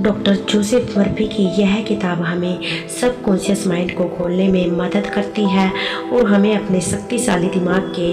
Doctor Joseph Murphy की यह किताब हमें सबकॉन्शियस माइंड को खोलने में मदद करती है और हमें अपने शक्तिशाली दिमाग के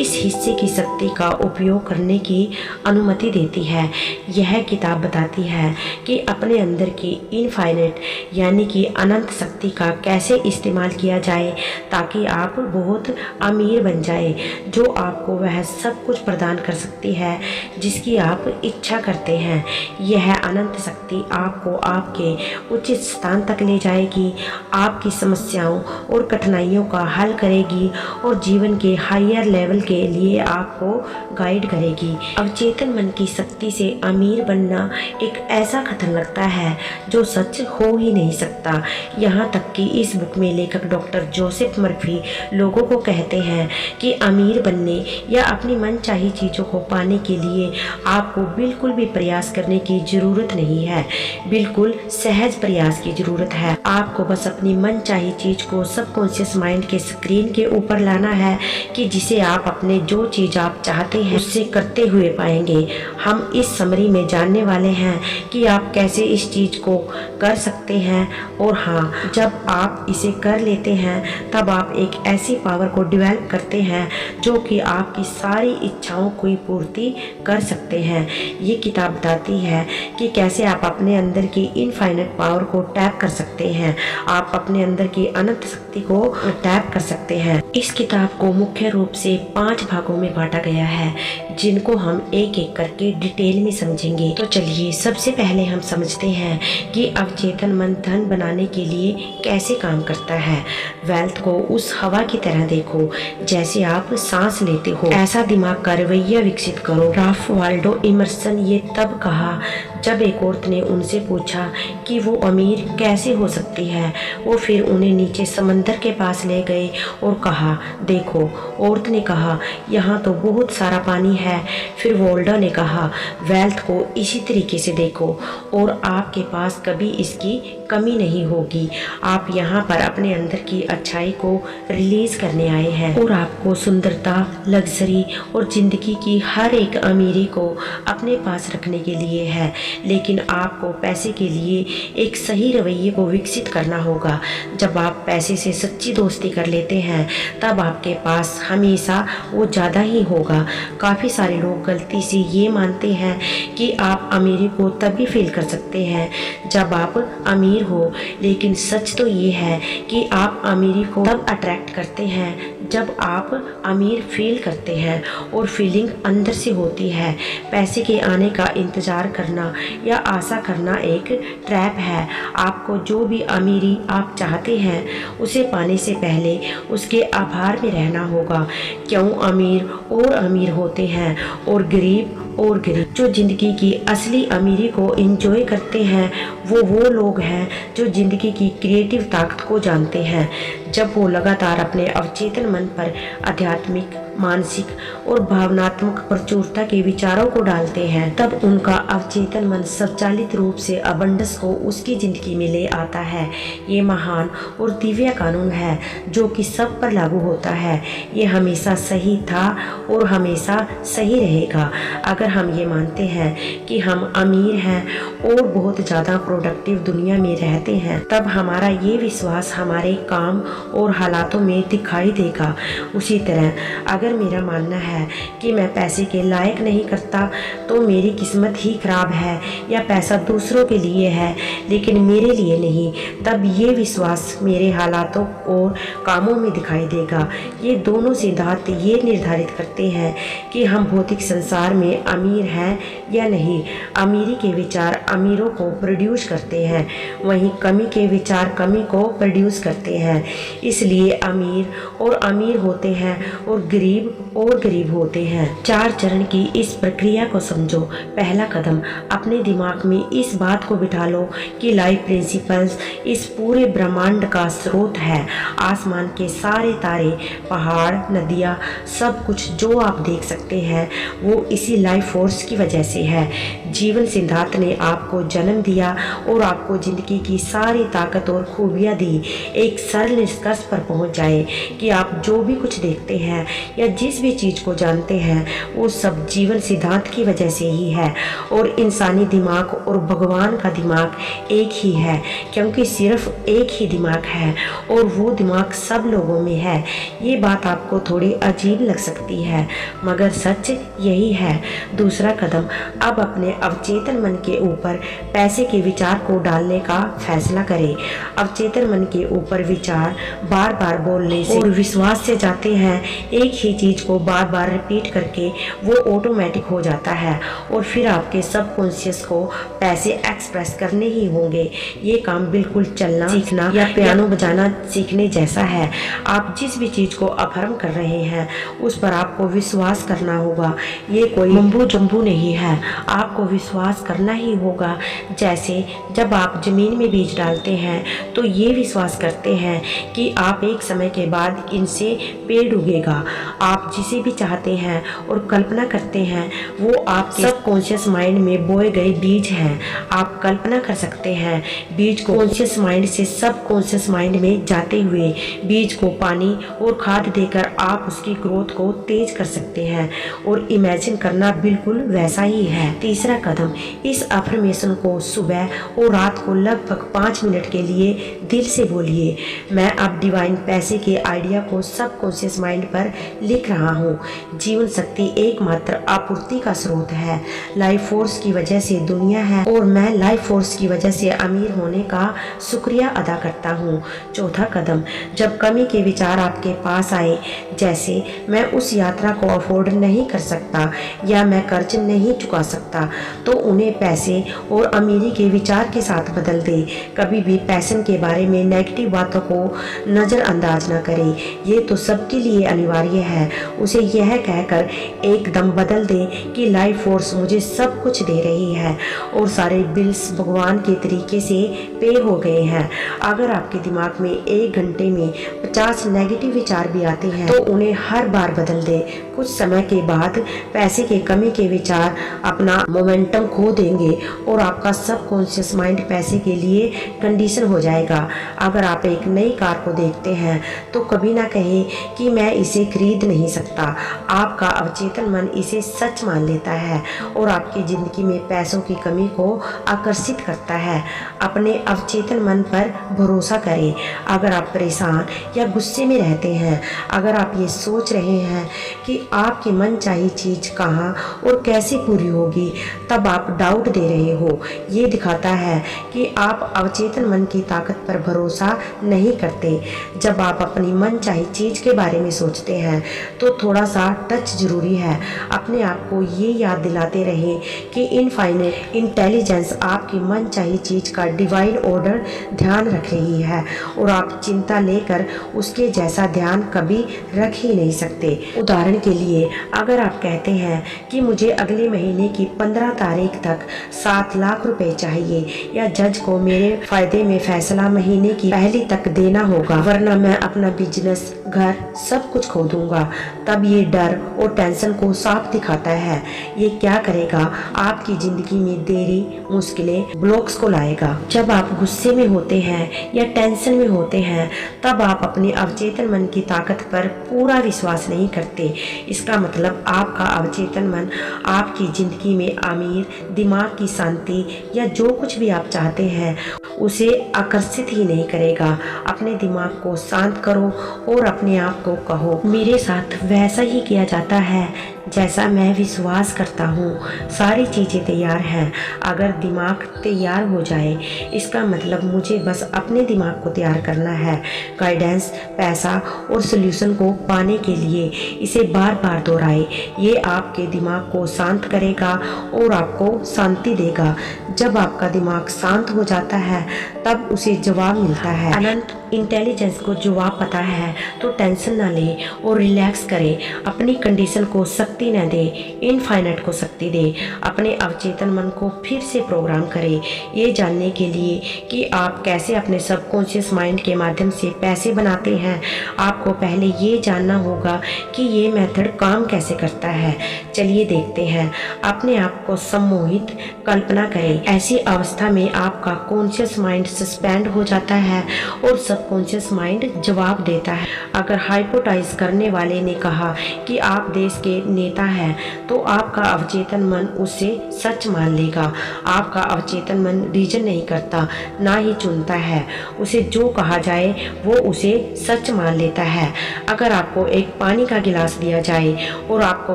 इस हिस्से की शक्ति का उपयोग करने की अनुमति देती है। यह किताब बताती है कि अपने अंदर की इनफाइनाइट यानी कि अनंत शक्ति का कैसे इस्तेमाल किया जाए ताकि आप बहुत अमीर बन जाए, जो आपको वह सब कुछ प्रदान कर सकती है जिसकी आप इच्छा करते हैं। यह अनंत शक्ति आपको आपके उचित स्थान तक ले जाएगी, आपकी समस्याओं और कठिनाइयों का हल करेगी और जीवन के हायर लेवल के लिए आपको गाइड करेगी। अवचेतन मन की शक्ति से अमीर बनना एक ऐसा कथन लगता है जो सच हो ही नहीं सकता। यहाँ तक कि इस बुक में लेखक डॉक्टर जोसेफ मर्फी लोगों को कहते हैं कि अमीर बनने या अपनी मनचाही चीज़ों को पाने के लिए आपको बिल्कुल भी प्रयास करने की ज़रूरत नहीं है, बिल्कुल सहज प्रयास की ज़रूरत है। आपको बस अपनी मनचाही चीज़ को सबकॉन्शियस माइंड के स्क्रीन के ऊपर लाना है कि जिसे आप अपने जो चीज़ आप चाहते हैं उससे करते हुए पाएंगे। हम इस समरी में जानने वाले हैं कि आप कैसे इस चीज़ को कर सकते हैं और हाँ, जब आप इसे कर लेते हैं तब आप एक ऐसी पावर को डेवलप करते हैं जो कि आपकी सारी इच्छाओं की पूर्ति कर सकते हैं। ये किताब बताती है कि कैसे आप अपने अंदर की इनफाइनाइट पावर को टैप कर सकते हैं, आप अपने अंदर की अनंत शक्ति को टैप कर सकते हैं। इस किताब को मुख्य रूप से 5 भागों में बांटा गया है जिनको हम एक एक करके डिटेल में समझेंगे। तो चलिए सबसे पहले हम समझते हैं कि अवचेतन मन धन बनाने के लिए कैसे काम करता है। वेल्थ को उस हवा की तरह देखो जैसे आप सांस लेते हो, ऐसा दिमाग का रवैया विकसित करो। राल्फ वाल्डो इमर्सन ये तब कहा जब एक औरत ने उनसे पूछा कि वो अमीर कैसे हो सकती है। वो फिर उन्हें नीचे समंदर के पास ले गए और कहा, देखो। औरत ने कहा, यहाँ तो बहुत सारा पानी है। फिर वोल्डो ने कहा, वेल्थ को इसी तरीके से देखो और आपके पास कभी इसकी कमी नहीं होगी। आप यहाँ पर अपने अंदर की अच्छाई को रिलीज करने आए हैं और आपको सुंदरता, लग्जरी और जिंदगी की हर एक अमीरी को अपने पास रखने के लिए है। लेकिन आपको पैसे के लिए एक सही रवैये को विकसित करना होगा। जब आप पैसे से सच्ची दोस्ती कर लेते हैं तब आपके पास हमेशा वो ज़्यादा ही होगा। काफ़ी सारे लोग गलती से ये मानते हैं कि आप अमीरी को तभी फील कर सकते हैं जब आप अमीर हो, लेकिन सच तो ये है कि आप अमीरी को तब अट्रैक्ट करते हैं जब आप अमीर फील करते हैं और फीलिंग अंदर से होती है। पैसे के आने का इंतज़ार करना या आशा करना एक ट्रैप है। आपको जो भी अमीरी आप चाहते हैं उसे पाने से पहले उसके आभार में रहना होगा। क्यों अमीर और अमीर होते हैं और गरीब और गरीब। जो ज़िंदगी की असली अमीरी को एंजॉय करते हैं वो लोग हैं जो ज़िंदगी की क्रिएटिव ताकत को जानते हैं। जब वो लगातार अपने अवचेतन मन पर आध्यात्मिक, मानसिक और भावनात्मक प्रचुरता के विचारों को डालते हैं तब उनका अवचेतन मन स्वचालित रूप से अबंडस को उसकी ज़िंदगी में ले आता है। ये महान और दिव्य कानून है जो कि सब पर लागू होता है। ये हमेशा सही था और हमेशा सही रहेगा। अगर हम ये मानते हैं कि हम अमीर हैं और बहुत ज़्यादा प्रोडक्टिव दुनिया में रहते हैं तब हमारा ये विश्वास हमारे काम और हालातों में दिखाई देगा। उसी तरह अगर मेरा मानना है कि मैं पैसे के लायक नहीं करता तो मेरी किस्मत ही खराब है या पैसा दूसरों के लिए है लेकिन मेरे लिए नहीं, तब ये विश्वास मेरे हालातों और कामों में दिखाई देगा। ये दोनों सिद्धांत ये निर्धारित करते हैं कि हम भौतिक संसार में अमीर हैं या नहीं। अमीरी के विचार अमीरों को प्रोड्यूस करते हैं, वहीं कमी के विचार कमी को प्रोड्यूस करते हैं। इसलिए अमीर और अमीर होते हैं और गरीब होते हैं। 4 चरण की इस प्रक्रिया को समझो। पहला कदम, अपने दिमाग में इस बात को बिठा लो कि लाइफ प्रिंसिपल्स इस पूरे ब्रह्मांड का स्रोत है। आसमान के सारे तारे, पहाड़, नदियाँ, सब कुछ जो आप देख सकते हैं वो इसी लाइफ फोर्स की वजह से है। जीवन सिद्धांत ने आपको जन्म दिया और आपको जिंदगी की सारी ताकत और खूबियाँ दी। एक सरल निष्कर्ष पर पहुँच जाए कि आप जो भी कुछ देखते हैं या जिस भी चीज़ को जानते हैं वो सब जीवन सिद्धांत की वजह से ही है। और इंसानी दिमाग और भगवान का दिमाग एक ही है, क्योंकि सिर्फ एक ही दिमाग है और वो दिमाग सब लोगों में है। ये बात आपको थोड़ी अजीब लग सकती है, मगर सच यही है। दूसरा कदम, अब अपने अवचेतन मन के ऊपर पैसे के विचार को डालने का फैसला करें। अवचेतन मन के ऊपर विचार बार बार बोलने से और विश्वास से जाते हैं। एक ही चीज़ को बार बार रिपीट करके वो ऑटोमेटिक हो जाता है और फिर आपके सबकॉन्शियस को पैसे एक्सप्रेस करने ही होंगे। ये काम बिल्कुल चलना सीखना या पियानो बजाना सीखने जैसा है। आप जिस भी चीज़ को अफर्म कर रहे हैं उस पर आपको विश्वास करना होगा। ये कोई मम्बू जम्बू नहीं है, आपको विश्वास करना ही होगा। जैसे जब आप ज़मीन में बीज डालते हैं तो ये विश्वास करते हैं कि आप एक समय के बाद इनसे पेड़ उगेगा। आप जिसे भी चाहते हैं और कल्पना करते हैं वो आपके सबकॉन्शियस माइंड में बोए गए बीज हैं। आप कल्पना कर सकते हैं बीज को कॉन्शियस माइंड से सबकॉन्शियस माइंड में जाते हुए। बीज को पानी और खाद देकर आप उसकी ग्रोथ को तेज कर सकते हैं और इमेजिन करना बिल्कुल वैसा ही है। तीसरा कदम, इस अफर्मेशन को सुबह और रात को लगभग 5 मिनट के लिए दिल से बोलिए। मैं अब डिवाइन पैसे के आइडिया को सबकॉन्शियस माइंड पर लिख रहा हूँ। जीवन शक्ति एकमात्र आपूर्ति का स्रोत है। लाइफ फोर्स की वजह से दुनिया है और मैं लाइफ फोर्स की वजह से अमीर होने का शुक्रिया अदा करता हूँ। चौथा कदम, जब कमी के विचार आपके पास आए, जैसे मैं उस यात्रा को अफोर्ड नहीं कर सकता या मैं कर्ज नहीं चुका सकता, तो उन्हें पैसे और अमीरी के विचार के साथ बदल दे। कभी भी पैशन के बारे में नेगेटिव बातों को नज़रअंदाज न करें। ये तो सबके लिए अनिवार्य है। उसे यह कहकर एकदम बदल दे कि लाइफ फोर्स मुझे सब कुछ दे रही है और सारे बिल्स भगवान के तरीके से पे हो गए हैं। अगर आपके दिमाग में 1 घंटे में 50 नेगेटिव विचार भी आते हैं तो उन्हें हर बार बदल दे। कुछ समय के बाद पैसे की कमी के विचार अपना मोमेंटम खो देंगे और आपका सबकॉन्शियस माइंड पैसे के लिए कंडीशन हो जाएगा। अगर आप एक नई कार को देखते हैं तो कभी ना कहें कि मैं इसे खरीद नहीं सकता। आपका अवचेतन मन इसे सच मान लेता है और आपकी ज़िंदगी में पैसों की कमी को आकर्षित करता है। अपने अवचेतन मन पर भरोसा करें। अगर आप परेशान या गुस्से में रहते हैं, अगर आप ये सोच रहे हैं कि आपकी मनचाही चीज़ कहाँ और कैसे पूरी होगी, तब आप डाउट दे रहे हो। ये दिखाता है कि आप अवचेतन मन की ताकत पर भरोसा नहीं करते। जब आप अपनी मनचाही चीज़ के बारे में सोचते हैं तो थोड़ा सा टच जरूरी है। अपने आप को ये याद दिलाते रहें कि इनफाइनाइट इंटेलिजेंस आपकी मनचाही चीज़ का डिवाइन ऑर्डर ध्यान रख रही है और आप चिंता लेकर उसके जैसा ध्यान कभी रख ही नहीं सकते। उदाहरण के लिए, अगर आप कहते हैं कि मुझे अगले महीने की 15 तारीख तक 7 लाख रुपए चाहिए या जज को मेरे फायदे में फैसला महीने की पहली तक देना होगा वरना मैं अपना बिजनेस, घर सब कुछ खो दूंगा, तब ये डर और टेंशन को साफ दिखाता है। ये क्या करेगा? आपकी जिंदगी में देरी, मुश्किलें, ब्लॉक्स को लाएगा। जब आप गुस्से में होते हैं या टेंशन में होते हैं तब आप अपने अवचेतन मन की ताकत पर पूरा विश्वास नहीं करते। इसका मतलब आपका अवचेतन मन आपकी जिंदगी में अमीर, दिमाग की शांति या जो कुछ भी आप चाहते हैं उसे आकर्षित ही नहीं करेगा। अपने दिमाग को शांत करो और अपने आप को कहो, मेरे साथ वैसा ही किया जाता है जैसा मैं विश्वास करता हूँ। सारी चीज़ें तैयार हैं। अगर दिमाग तैयार हो जाए इसका मतलब मुझे बस अपने दिमाग को तैयार करना है। गाइडेंस, पैसा और सॉल्यूशन को पाने के लिए इसे बार बार दोहराए। ये आपके दिमाग को शांत करेगा और आपको शांति देगा। जब आपका दिमाग शांत हो जाता है तब उसे जवाब मिलता है। अनंत इंटेलिजेंस को जवाब पता है तो टेंशन ना ले और रिलैक्स करें। अपनी कंडीशन को शक्ति न दे, इनफाइनाइट को शक्ति दे। अपने अवचेतन मन को फिर से प्रोग्राम करें ये जानने के लिए कि आप कैसे अपने सबकॉन्शियस माइंड के माध्यम से पैसे बनाते हैं। आपको पहले ये जानना होगा कि ये मेथड काम कैसे करता है। चलिए देखते हैं। अपने आप को सम्मोहित कल्पना करें। ऐसी अवस्था में आपका कॉन्शियस माइंड सस्पेंड हो जाता है और सब सबकॉन्शियस माइंड जवाब देता है। अगर हाइपोथेसाइज करने वाले ने कहा कि आप देश के नेता हैं, तो आपका अवचेतन मन उसे सच मान लेगा। आपका अवचेतन मन रीजन नहीं करता, ना ही चुनता है। उसे जो कहा जाए वो उसे सच मान लेता है। अगर आपको एक पानी का गिलास दिया जाए और आपको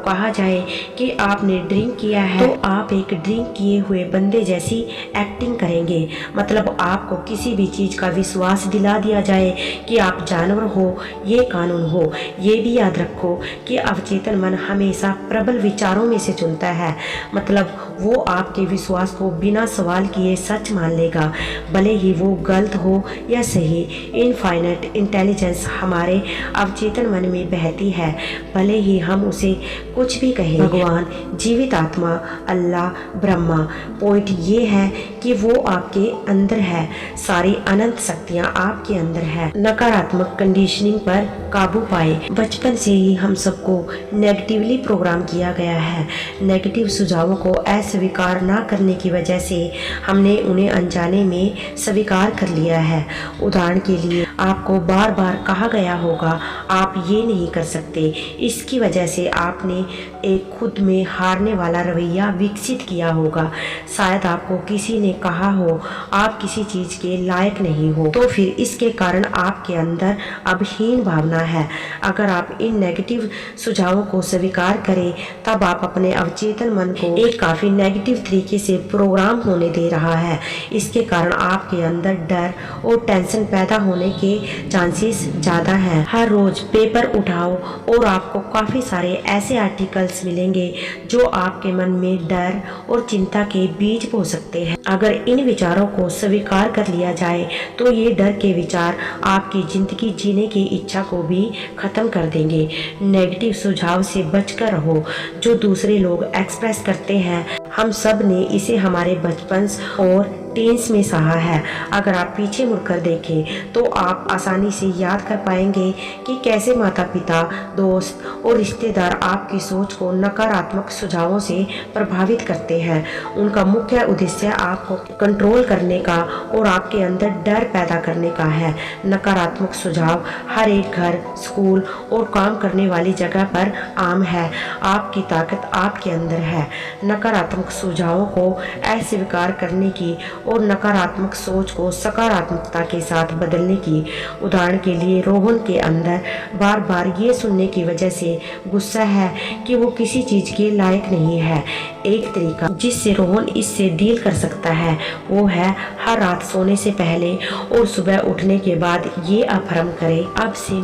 कहा जाए कि आपने ड्रिंक किया है, तो आप एक ड्रिंक किए हुए बंदे जैसी एक्टिंग करेंगे। मतलब आपको किसी भी चीज़ का विश्वास दिला दिया जाए कि आप जानवर हो, ये कानून हो। ये भी याद रखो कि अवचेतन मन हमेशा प्रबल विचारों में से चुनता है। मतलब वो आपके विश्वास को बिना सवाल किए सच मान लेगा, भले ही वो गलत हो या सही। इनफाइनाइट इंटेलिजेंस हमारे अवचेतन मन में बहती है, भले ही हम उसे कुछ भी कहें। भगवान, जीवित आत्मा, अल्लाह, ब्रह्मा। पॉइंट ये है कि वो आपके अंदर है। सारी अनंत शक्तियाँ आपके अंदर है। नकारात्मक कंडीशनिंग पर काबू पाए। बचपन से ही हम सबको नेगेटिवली प्रोग्राम किया गया है। नेगेटिव सुझावों को अस्वीकार ना करने की वजह से हमने उन्हें अनजाने में स्वीकार कर लिया है। उदाहरण के लिए, आपको बार बार कहा गया होगा आप ये नहीं कर सकते। इसकी वजह से आपने एक खुद में हारने वाला रवैया विकसित किया होगा। शायद आपको किसी ने कहा हो आप किसी चीज़ के लायक नहीं हो, तो फिर इसके कारण आपके अंदर अब हीन भावना है। अगर आप इन नेगेटिव सुझावों को स्वीकार करें, तब आप अपने अवचेतन मन को एक काफ़ी नेगेटिव तरीके से प्रोग्राम होने दे रहा है। इसके कारण आपके अंदर डर और टेंशन पैदा होने के चांसेस ज़्यादा हैं। हर रोज़ पेपर उठाओ और आपको काफ़ी सारे ऐसे आर्टिकल्स मिलेंगे जो आपके मन में डर और चिंता के बीज बो सकते हैं। अगर इन विचारों को स्वीकार कर लिया जाए तो ये डर के विचार आपकी ज़िंदगी जीने की इच्छा को भी ख़त्म कर देंगे। नेगेटिव सुझाव से बचकर रहो जो दूसरे लोग एक्सप्रेस करते हैं। हम सब ने इसे हमारे बचपन और टीन्स में सहा है। अगर आप पीछे मुड़कर देखें तो आप आसानी से याद कर पाएंगे कि कैसे माता पिता, दोस्त और रिश्तेदार आपकी सोच को नकारात्मक सुझावों से प्रभावित करते हैं। उनका मुख्य उद्देश्य आपको कंट्रोल करने का और आपके अंदर डर पैदा करने का है। नकारात्मक सुझाव हर एक घर, स्कूल और काम करने वाली जगह पर आम है। आपकी ताकत आपके अंदर है। नकारात्मक सुझावों को अस्वीकार करने की और नकारात्मक सोच को सकारात्मकता के साथ बदलने की। उदाहरण के लिए, रोहन के अंदर बार बार ये सुनने की वजह से गुस्सा है कि वो किसी चीज़ के लायक नहीं है। एक तरीका जिससे रोहन इससे डील कर सकता है वो है हर रात सोने से पहले और सुबह उठने के बाद ये अफर्म करे, अब से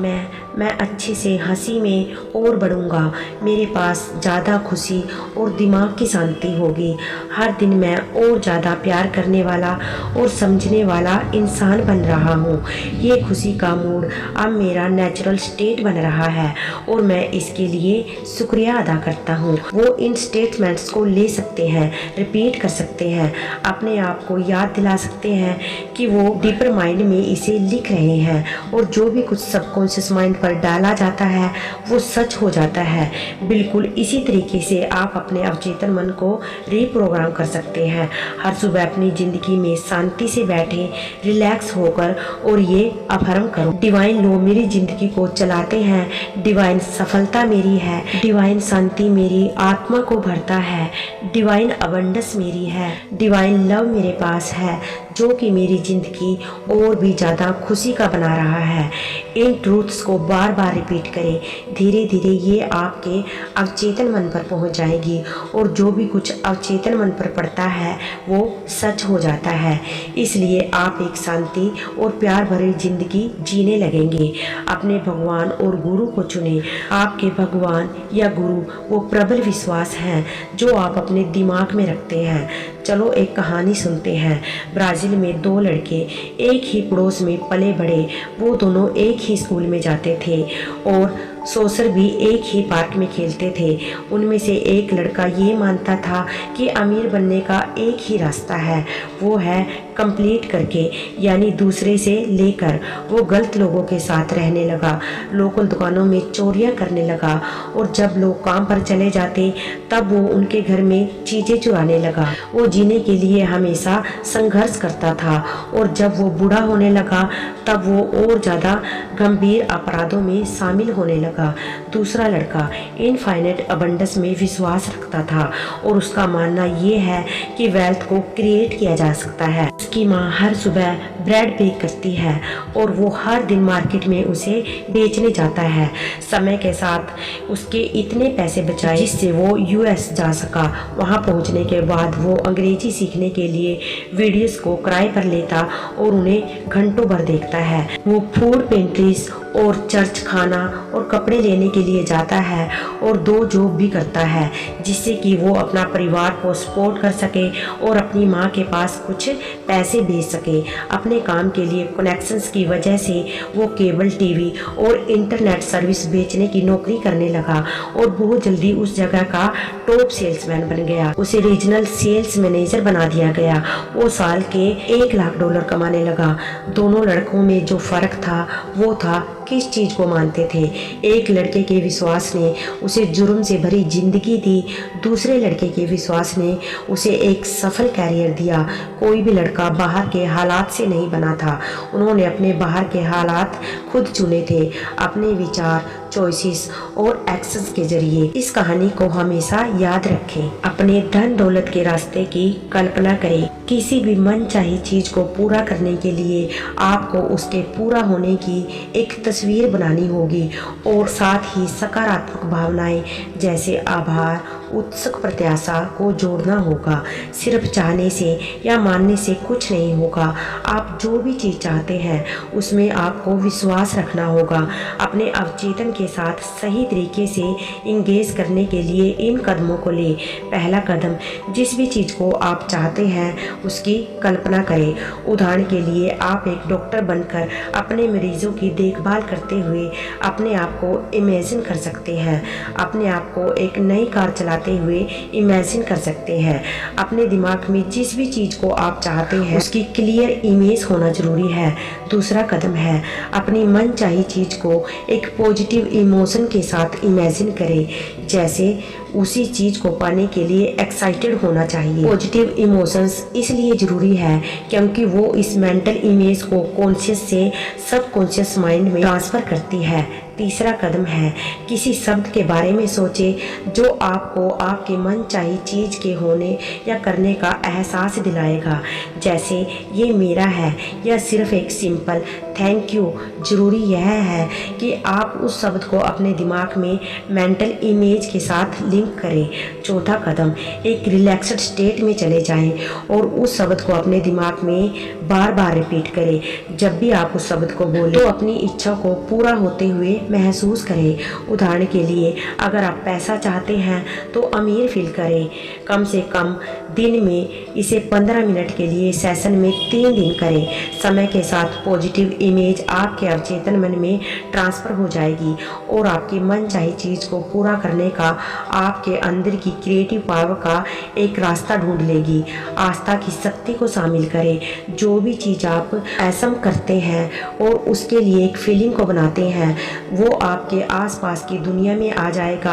मैं अच्छे से हंसी में और बढ़ूंगा। मेरे पास ज़्यादा खुशी और दिमाग की शांति होगी। हर दिन मैं और ज़्यादा प्यार करने वाला और समझने वाला इंसान बन रहा हूँ। ये खुशी का मूड अब मेरा नेचुरल स्टेट बन रहा है और मैं इसके लिए शुक्रिया अदा करता हूँ। वो इन स्टेटमेंट्स को ले सकते हैं, रिपीट कर सकते हैं, अपने आप को याद दिला सकते हैं कि वो डीपर माइंड में इसे लिख रहे हैं और जो भी कुछ सबकॉन्शियस माइंड पर डाला जाता है वो सच हो जाता है। बिल्कुल इसी तरीके से आप अपने अवचेतन मन को रीप्रोग्राम कर सकते हैं। हर सुबह अपनी ज़िंदगी में शांति से बैठे, रिलैक्स होकर और ये अफर्म करो, डिवाइन लो मेरी ज़िंदगी को चलाते हैं, डिवाइन सफलता मेरी है, डिवाइन शांति मेरी आत्मा को भरता है, डिवाइन अबंडेंस मेरी है, डिवाइन लव मेरे पास है जो कि मेरी ज़िंदगी और भी ज़्यादा खुशी का बना रहा है। इन ट्रूथ्स को बार बार रिपीट करें। धीरे धीरे ये आपके अवचेतन मन पर पहुंच जाएगी और जो भी कुछ अवचेतन मन पर पड़ता है वो सच हो जाता है। इसलिए आप एक शांति और प्यार भरी ज़िंदगी जीने लगेंगे। अपने भगवान और गुरु को चुनें। आपके भगवान या गुरु वो प्रबल विश्वास हैं जो आप अपने दिमाग में रखते हैं। चलो एक कहानी सुनते हैं। ब्राज़ील में दो लड़के एक ही पड़ोस में पले बढ़े। वो दोनों एक ही स्कूल में जाते थे और सोसर भी एक ही पार्क में खेलते थे। उनमें से एक लड़का ये मानता था कि अमीर बनने का एक ही रास्ता है, वो है कंप्लीट करके, यानी दूसरे से लेकर। वो गलत लोगों के साथ रहने लगा, लोकल दुकानों में चोरियां करने लगा और जब लोग काम पर चले जाते तब वो उनके घर में चीज़ें चुराने लगा। वो जीने के लिए हमेशा संघर्ष करता था और जब वो बूढ़ा होने लगा तब वो और ज़्यादा गंभीर अपराधों में शामिल होने लगा। दूसरा लड़का इनफाइनाइट अबंडेंस में विश्वास रखता था और उसका मानना ये है कि वेल्थ को क्रिएट किया जा सकता है। उसकी माँ हर सुबह ब्रेड बेक करती है और वो हर दिन मार्केट में उसे बेचने जाता है। समय के साथ उसके इतने पैसे बचाए जिससे वो यूएस जा सका। वहाँ पहुँचने के बाद वो अंग्रेजी सीखने के लिए वीडियोस को किराए पर लेता और उन्हें घंटों भर देखता है। वो फूड पेंट्रीज और चर्च खाना और कपड़े लेने के लिए जाता है और 2 जॉब भी करता है जिससे कि वो अपना परिवार को सपोर्ट कर सके और अपनी माँ के पास कुछ पैसे भेज सके। अपने काम के लिए कनेक्शंस की वजह से वो केबल टीवी और इंटरनेट सर्विस बेचने की नौकरी करने लगा और बहुत जल्दी उस जगह का टॉप सेल्समैन बन गया। उसे रीजनल सेल्स मैनेजर बना दिया गया। वो साल के $1 लाख कमाने लगा। दोनों लड़कों में जो फर्क था वो था किस चीज़ को मानते थे। एक लड़के के विश्वास ने उसे जुर्म से भरी जिंदगी दी, दूसरे लड़के के विश्वास ने उसे एक सफल कैरियर दिया। कोई भी लड़का बाहर के हालात से नहीं बना था, उन्होंने अपने बाहर के हालात खुद चुने थे, अपने विचार, चॉइसेस और एक्शंस के जरिए। इस कहानी को हमेशा याद रखें। अपने धन दौलत के रास्ते की कल्पना करें। किसी भी मनचाही चीज को पूरा करने के लिए आपको उसके पूरा होने की एक तस्वीर बनानी होगी और साथ ही सकारात्मक भावनाएं जैसे आभार, उत्सुक प्रत्याशा को जोड़ना होगा। सिर्फ चाहने से या मानने से कुछ नहीं होगा। आप जो भी चीज़ चाहते हैं उसमें आपको विश्वास रखना होगा। अपने अवचेतन के साथ सही तरीके से इंगेज करने के लिए इन कदमों को लें। पहला कदम, जिस भी चीज़ को आप चाहते हैं उसकी कल्पना करें। उदाहरण के लिए आप एक डॉक्टर बनकर अपने मरीजों की देखभाल करते हुए अपने आप को इमेजिन कर सकते हैं। अपने आप को एक नई कार चलाते हुए इमेजिन कर सकते हैं। अपने दिमाग में जिस भी चीज़ को आप चाहते हैं उसकी क्लियर इमेज होना जरूरी है। दूसरा कदम है अपनी मनचाही चीज़ को एक पॉजिटिव इमोशन के साथ इमेजिन करें, जैसे उसी चीज़ को पाने के लिए एक्साइटेड होना चाहिए। पॉजिटिव इमोशंस इसलिए ज़रूरी है क्योंकि वो इस मेंटल इमेज को कॉन्शियस से सबकॉन्शियस माइंड में ट्रांसफ़र करती है। तीसरा कदम है किसी शब्द के बारे में सोचें जो आपको आपके मनचाही चीज़ के होने या करने का एहसास दिलाएगा, जैसे ये मेरा है या सिर्फ एक सिंपल थैंक यू। ज़रूरी यह है कि आप उस शब्द को अपने दिमाग में मेंटल इमेज के साथ लिंक करें। चौथा कदम, एक रिलैक्स्ड स्टेट में चले जाएं और उस शब्द को अपने दिमाग में बार बार रिपीट करें। जब भी आप उस शब्द को बोलें तो अपनी इच्छा को पूरा होते हुए महसूस करें। उदाहरण के लिए अगर आप पैसा चाहते हैं तो अमीर फील करें। कम से कम दिन में इसे 15 मिनट के लिए सेशन में 3 दिन करें। समय के साथ पॉजिटिव इमेज आपके अवचेतन मन में ट्रांसफ़र हो जाएगी और आपकी मनचाही चीज़ को पूरा करने का आपके अंदर की क्रिएटिव पावर का एक रास्ता ढूंढ लेगी। आस्था की शक्ति को शामिल करें। जो भी चीज़ आप ऐसम करते हैं और उसके लिए एक फीलिंग को बनाते हैं वो आपके आसपास की दुनिया में आ जाएगा।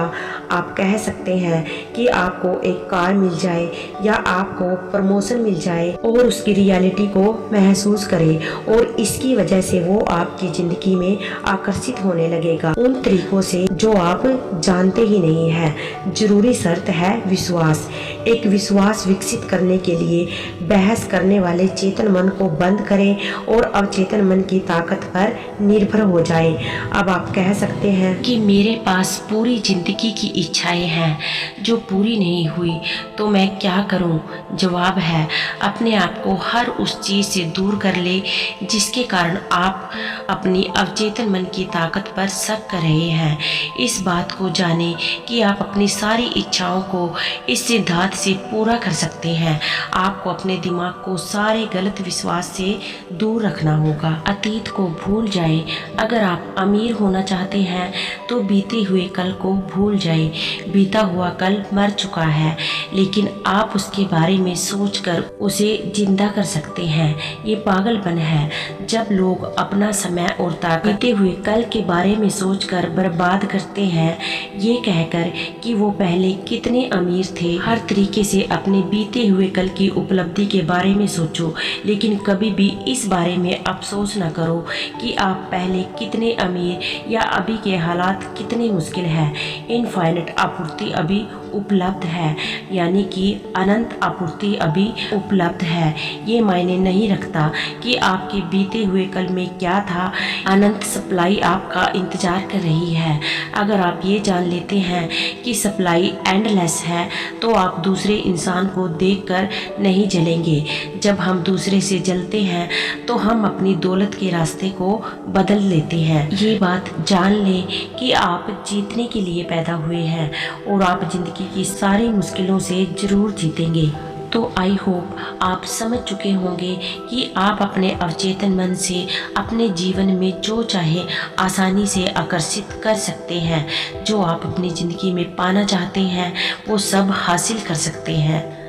आप कह सकते हैं कि आपको एक कार मिल जाए या आपको प्रमोशन मिल जाए और उसकी रियलिटी को महसूस करें और इसकी वजह से वो आपकी ज़िंदगी में आकर्षित होने लगेगा उन तरीकों से जो आप जानते ही नहीं हैं। जरूरी शर्त है विश्वास। एक विश्वास विकसित करने के लिए बहस करने वाले चेतन मन को बंद करें और अवचेतन मन की ताकत पर निर्भर हो जाए। अब आप कह सकते हैं कि मेरे पास पूरी जिंदगी की इच्छाएं हैं जो पूरी नहीं हुई, तो मैं क्या करूं करूं? जवाब है, अपने आप को हर उस चीज़ से दूर कर ले जिसके कारण आप अपनी अवचेतन मन की ताकत पर शक कर रहे हैं। इस बात को जानें कि आप अपनी सारी इच्छाओं को इस सिद्धांत से पूरा कर सकते हैं। आपको अपने दिमाग को सारे गलत विश्वास से दूर रखना होगा। अतीत को भूल जाएं। अगर आप अमीर होना चाहते हैं तो बीते हुए कल को भूल जाएं। बीता हुआ कल मर चुका है, लेकिन आप उसके बारे में सोचकर उसे जिंदा कर सकते हैं। ये पागलपन है जब लोग अपना समय और ताकत बीते हुए कल के बारे में सोचकर बर्बाद करते हैं, ये कहकर कि वो पहले कितने अमीर थे। हर तरीके से अपने बीते हुए कल की उपलब्धि के बारे में सोचो, लेकिन कभी भी इस बारे में अफसोस न करो कि आप पहले कितने अमीर या अभी के हालात कितने मुश्किल हैं। इनफाइनाइट आपूर्ति अभी उपलब्ध है, यानी कि अनंत आपूर्ति अभी उपलब्ध है। ये मायने नहीं रखता कि आपके बीते हुए कल में क्या था। अनंत सप्लाई आपका इंतजार कर रही है। अगर आप ये जान लेते हैं कि सप्लाई एंडलेस है तो आप दूसरे इंसान को देखकर नहीं जलेंगे। जब हम दूसरे से जलते हैं तो हम अपनी दौलत के रास्ते को बदल लेते हैं। ये बात जान लें कि आप जीतने के लिए पैदा हुए हैं और आप जिंदगी की सारी मुश्किलों से जरूर जीतेंगे। तो आई होप आप समझ चुके होंगे कि आप अपने अवचेतन मन से अपने जीवन में जो चाहे आसानी से आकर्षित कर सकते हैं। जो आप अपनी ज़िंदगी में पाना चाहते हैं वो सब हासिल कर सकते हैं।